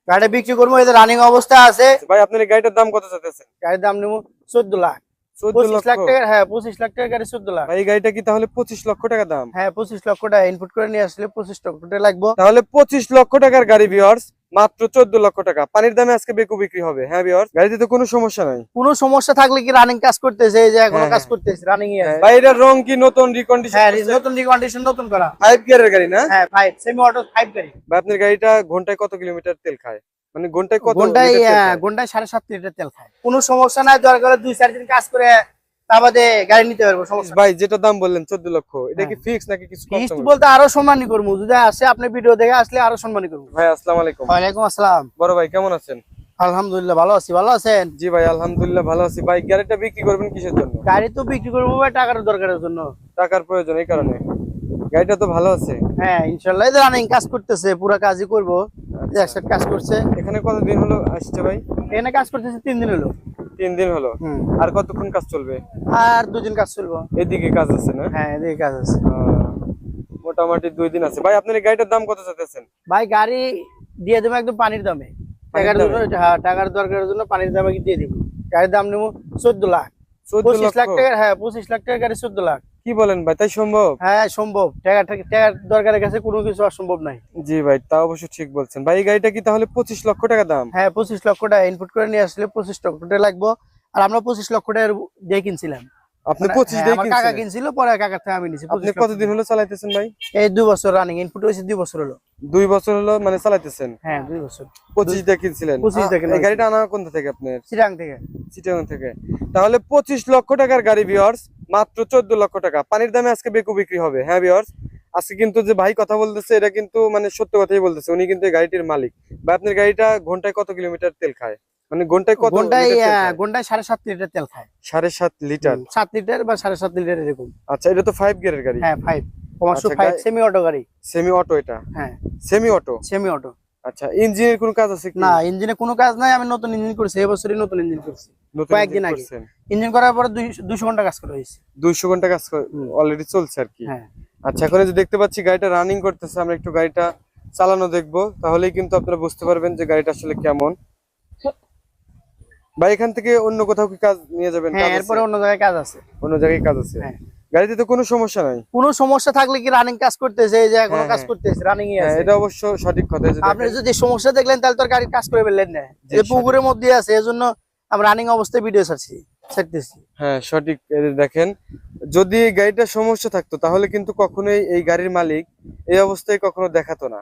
গাড়ি বিক্রি করবো, এই যে রানিং অবস্থা আছে। ভাই আপনার এই গাড়িটার দাম কত চাইতেছেন? গাড়ির দাম নেবো 14 লাখ। 14 25 লাখ লক্ষ? টাকা, হ্যাঁ 25 লাখ টাকা গাড়ি 14 লাখ। ভাই এই গাড়িটা কি তাহলে 25 লক্ষ টাকা দাম? হ্যাঁ 25 লক্ষ টাকা ইনপুট করে নিয়ে আসলে 25 লক্ষ টাকা লাগবে। তাহলে 25 লক্ষ টাকার গাড়ি ভিউয়ার্স, মাত্র 14 লক্ষ টাকা পানির দামে আজকে বেকু বিক্রি হবে। হ্যাঁ ভিউয়ার্স, গাড়িতে তো কোনো সমস্যা নাই। কোনো সমস্যা থাকলে কি রানিং কাজ করতেছে, এই যে এখনো কাজ করতেছে, রানিং এ আছে। বাইরের রং কি নতুন রিকন্ডিশন? হ্যাঁ নতুন রিকন্ডিশন, নতুন করা। 5 গিয়ারের গাড়ি না? হ্যাঁ 5 সেমি অটো 5 গাড়ি। ভাই আপনার গাড়িটা ঘন্টায় কত কিলোমিটার তেল খায়? মানে ঘন্টায় কত ঘন্টায় লিটার তেল খায়? ঘন্টায় 7.5 লিটার তেল খায়। কোনো সমস্যা নাই, দরকার 2-4 দিন কাজ করে তারপরে গাড়ি নিতে পারবো, সমস্যা। ভাই যেটা দাম বললেন 14 লক্ষ, এটা কি ফিক্স নাকি কিছু কম? ফিক্সড বলতে আরো সম্মানী করবো, যদি আসে আপনি ভিডিও দেখে আসলে আরো সম্মানী করবো। ভাই আসসালামু আলাইকুম। ওয়ালাইকুম আসসালাম। বড় ভাই কেমন আছেন? আলহামদুলিল্লাহ ভালো আছি, ভালো আছেন? জি ভাই আলহামদুলিল্লাহ ভালো আছি। ভাই গাড়িটা বিক্রি করবেন কিসের জন্য? গাড়ি তো বিক্রি করবো ভাই টাকার দরকারের জন্য। টাকার প্রয়োজন, এই কারণে। গাড়িটা তো ভালো আছে। হ্যাঁ ইনশাআল্লাহ, এই যে রানিং কাজ করতেছে, পুরো কাজই করবো। একসাথে কাজ করছে। এখানে কতদিন হলো আসছে ভাই? এখানে কাজ করতেছে 3 দিন হলো। 3 দিন হলো। আর কতক্ষণ কাজ চলবে? আর 2 দিন কাজ চলবো। এদিকে কাজ আছে না? হ্যাঁ এদিকে কাজ আছে। মোটামুটি 2 দিন আছে। ভাই আপনার এই গাড়িটার দাম কত চাইতেছেন? ভাই গাড়ি দিয়ে দেবো একদম পানির দামে। টাকার জন্য, হ্যাঁ টাকার দরকারের জন্য পানির দামে দিয়ে দিব। গাড়ির দাম নেবো 14 লাখ। 25 লাখ টাকা, হ্যাঁ 25 লাখ টাকা গাড়ি 14 লাখ। কি বলেন ভাই, তাই সম্ভব? হ্যাঁ সম্ভব, টাকার দরকারের কাছে কোনো কিছু অসম্ভব নাই। জি ভাই তা অবশ্য ঠিক বলছেন। ভাই এই গাড়িটা কি তাহলে 25 লক্ষ টাকা দাম? হ্যাঁ 25 লক্ষ টাকা ইনপুট করে নিয়ে আসলে 25 লক্ষ টাকা লাগবে। আর আমরা 25 লক্ষ টাকা দিয়ে কিনছিলাম। আপনি 25 দিয়ে আমার কাকা কিনছিল, পরে কাকার থেকে আমি নিছি। আপনি কতদিন হলো চালাইতেছেন ভাই? এই 2 বছর রানিং, ইনপুট হয়েছে 2 বছর হলো। 2 বছর হলো মানে চালাইতেছেন? হ্যাঁ 2 বছর। 25 দিয়ে কিনছিলেন? 25 দিয়ে কিনছিলাম। এই গাড়িটা আনা কোথা থেকে আপনার? চিটাং থেকে। চিটাগাং থেকে। তাহলে 25 লক্ষ টাকার গাড়ি ভিউয়ার্স, মাত্র 14 লক্ষ টাকা পানির দামে আজকে বেকু বিক্রি হবে। হ্যাঁ ভিউয়ার্স, আজকে কিন্তু যে ভাই কথা বলতেছে এটা কিন্তু মানে সত্য কথাই বলতেছে, উনি কিন্তু এই গাড়িটির মালিক। ভাই আপনার গাড়িটা ঘন্টায় কত কিলোমিটার তেল খায়? মানে ঘন্টায় কত? ঘন্টায় 7.5 লিটার তেল খায়। 7.5 লিটার? 7 লিটার বা 7.5 লিটার এরকম। আচ্ছা, এটা তো 5 গিয়ারের গাড়ি? হ্যাঁ 5 কমার্শিয়াল 5 সেমি অটো গাড়ি। সেমি অটো এটা? হ্যাঁ সেমি অটো। Semi auto. আচ্ছা, ইঞ্জিনের কোনো কাজ আছে কি? না ইঞ্জিনে কোনো কাজ নাই, আমি নতুন ইঞ্জিন করছি, এই বছরই নতুন ইঞ্জিন করছি। কয়েকদিন আগে ইঞ্জিন করার পরে 200 ঘন্টা কাজ করা হয়েছে। 200 ঘন্টা কাজ অলরেডি চলছে আর কি? হ্যাঁ। আচ্ছা, এখন যে দেখতে পাচ্ছি গাড়িটা রানিং করতেছে, আমরা একটু গাড়িটা চালানো দেখবো, তাহলেই কিন্তু আপনারা বুঝতে পারবেন যে গাড়িটা আসলে কেমন। ভাই এখান থেকে অন্য কোথাও কি কাজ নিয়ে যাবেন? হ্যাঁ এরপরে অন্য জায়গায় কাজ আছে। অন্য জায়গায় কাজ আছে? হ্যাঁ। গাড়িতে তো কোনো সমস্যা নাই? কোনো সমস্যা থাকলে কি রানিং কাজ করতেছে, এই যে এখনো কাজ করতেছে, রানিং এ আছে। এটা অবশ্য সঠিক কথা। আপনি যদি সমস্যা দেখলেন তাহলে তো গাড়ি কাজ করে ফেললেন না, যে পুকুরের মধ্যে আছে, এজন্য আমরা রানিং অবস্থায় ভিডিও ছাড়তেছি। হ্যাঁ সঠিক। দেখেন, যদি গাড়িটার সমস্যা থাকতো তাহলে কিন্তু কখনোই এই গাড়ির মালিক এই অবস্থায় কখনো দেখাতো না।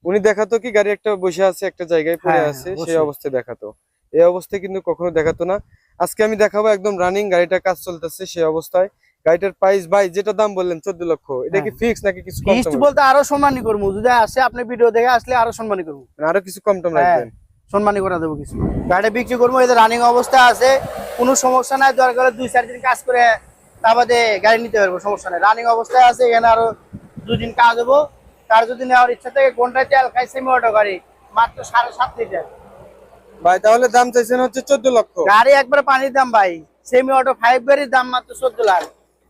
উনি দেখাতো কি গাড়ি একটা বসে আছে একটা জায়গায় পড়ে আছে, সেই অবস্থায় দেখাতো। এই অবস্থায় কিন্তু কখনো দেখাতো না। আজকে আমি দেখাবো একদম রানিং, গাড়িটা কাজ চলতেছে সেই অবস্থায়। গাড়িটার প্রাইস ভাই যেটা দাম বললেন 14 লক্ষ, এটা কি ফিক্স নাকি কিছু কম? ফিক্সড বলতে আরো সম্মানী করবো, যদি আসে আপনি ভিডিও দেখে আসলে আরো সম্মানী করবো। আরো কিছু কম টম রাখবেন? সম্মানী করে দেবো কিছু। গাড়ি বিক্রি করবো, এই যে রানিং অবস্থা আছে, কোনো সমস্যা নাই, দরকার 2-4 দিন কাজ করে তারপরে গাড়ি নিতে পারবো, সমস্যা নাই। রানিং অবস্থায় আছে, এখানে আরো 2 দিন কাজ হবো। তার যদি নেওয়ার ইচ্ছা থাকে, ঘন্টায় তেল খাই সেমি অটো গাড়ি, মাত্র 7.5 লিটার। ভাই তাহলে দাম চাইছেন হচ্ছে 14 লক্ষ? গাড়ি একবার পানির দাম ভাই, সেমি অটো 5 গাড়ির দাম মাত্র 14 লাখ।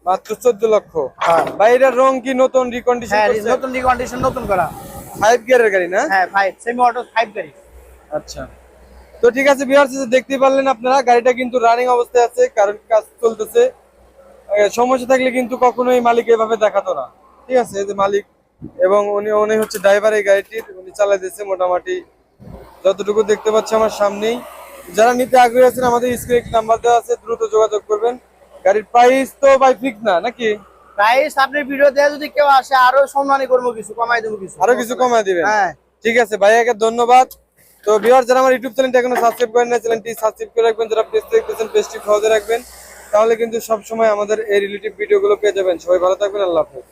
মাত্র 14 লক্ষ? ভাই এটার রং কি নতুন রিকন্ডিশন? হ্যাঁ নতুন রিকন্ডিশন, নতুন করা। 5 গিয়ারের গাড়ি না? হ্যাঁ 5 সেমি অটো 5 গাড়ি। আচ্ছা, তো ঠিক আছে ভিউয়ার্স, দেখতেই পারলেন আপনারা গাড়িটা কিন্তু রানিং অবস্থায় আছে, কারণ কাজ চলতেছে। সমস্যা থাকলে কিন্তু কখনোই মালিক এভাবে দেখাতো না। ঠিক আছে, এই যে মালিক এবং উনি হচ্ছে ড্রাইভার এই গাড়িটির, উনি চালাইতেছে মোটামুটি যতটুকু দেখতে পাচ্ছি আমার সামনেই। যারা নিতে আগ্রহী আছেন আমাদের স্ক্রিনে একটি নাম্বার দেওয়া আছে, দ্রুত যোগাযোগ করবেন। গাড়ির প্রাইস তো ভাই ফিক্স না নাকি? প্রাইস আপনি ভিডিও দেখে যদি কেউ আসে আরো সম্মানী করবো, কিছু কমাই দেবো, কিছু আরো কিছু কমায় দিবেন? হ্যাঁ ঠিক আছে ভাইয়াকে ধন্যবাদ। তো ভিউয়ার্স, যারা আমার ইউটিউব চ্যানেলটা এখনো সাবস্ক্রাইব করেন না, চ্যানেলটি সাবস্ক্রাইব করে রাখবেন। যারা পেজ দেখতেছেন পেজটি ফলো রাখবেন, তাহলে কিন্তু সব সময় আমাদের এই রিলেটিভ ভিডিওগুলো পেয়ে যাবেন। সবাই ভালো থাকবেন, আল্লাহ হাফেজ।